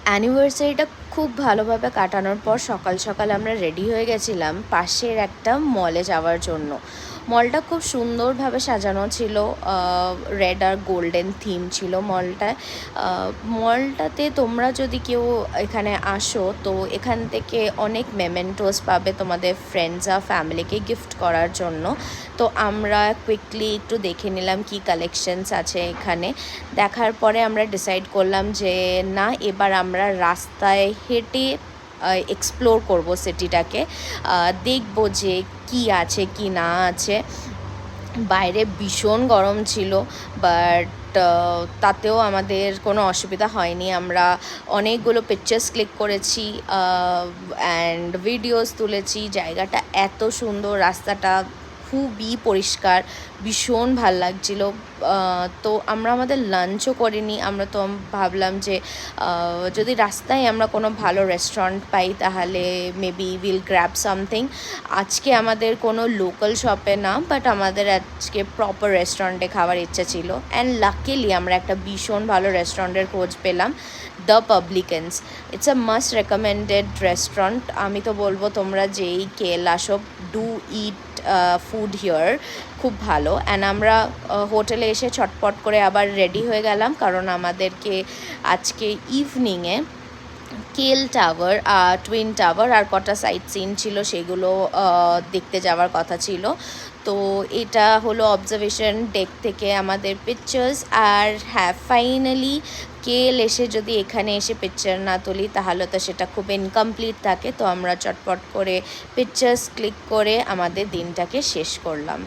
অ্যানিভার্সারিটা খুব ভালোভাবে কাটানোর পর সকাল সকাল আমরা রেডি হয়ে গেছিলাম পাশের একটা মলে যাওয়ার জন্য। মলটা খুব সুন্দরভাবে সাজানো ছিল, রেড আর গোল্ডেন থিম ছিল মলটায়। মলটাতে তোমরা যদি কেউ এখানে আসো তো এখান থেকে অনেক মেমেন্টোস পাবে তোমাদের ফ্রেন্ডস আর ফ্যামিলিকে গিফট করার জন্য। তো আমরা কুইকলি একটু দেখে নিলাম কি কালেকশনস আছে এখানে। দেখার পরে আমরা ডিসাইড করলাম যে না, এবার আমরা রাস্তায় হেঁটে এক্সপ্লোর করব সিটিটাকে, দেখব যে কি আছে কি না আছে। বাইরে ভীষণ গরম ছিল, বাট তাতেও আমাদের কোনো অসুবিধা হয়নি। আমরা অনেকগুলো পিকচার্স ক্লিক করেছি অ্যান্ড ভিডিওস তুলেছি। জায়গাটা এত সুন্দর, রাস্তাটা খুবই পরিষ্কার, ভীষণ ভাল লাগছিল। তো আমরা আমাদের লাঞ্চও করিনি। আমরা তো ভাবলাম যে যদি রাস্তায় আমরা কোনো ভালো রেস্টুরেন্ট পাই তাহলে মেবি উইল গ্র্যাব সামথিং। আজকে আমাদের কোনো লোকাল শপে না, বাট আমাদের আজকে প্রপার রেস্টুরেন্টে খাওয়ার ইচ্ছা ছিল। অ্যান্ড লাকিলি আমরা একটা ভীষণ ভালো রেস্টুরেন্টের খোঁজ পেলাম, the Publicans. It's a must recommended restaurant. আমি তো বলবো তোমরা যেই কেল আসো, ডু ইট ফুড হিয়ার, খুব ভালো। অ্যান্ড আমরা হোটেলে এসে ছটপট করে আবার রেডি হয়ে গেলাম, কারণ আমাদেরকে আজকে ইভিনিংয়ে কেল টাওয়ার, টুইন টাওয়ার আর কটা সাইট সিন ছিল সেগুলো দেখতে যাওয়ার কথা ছিল। তো এটা হলো অবজারভেশন ডেক থেকে আমাদের পিকচার্স। আর হ্যাঁ, ফাইনালি কেল এসে যদি এখানে এসে পিকচার না তুলি তাহলে তো সেটা খুব ইনকমপ্লিট থাকে। তো আমরা চটপট করে পিকচার্স ক্লিক করে আমাদের দিনটাকে শেষ করলাম।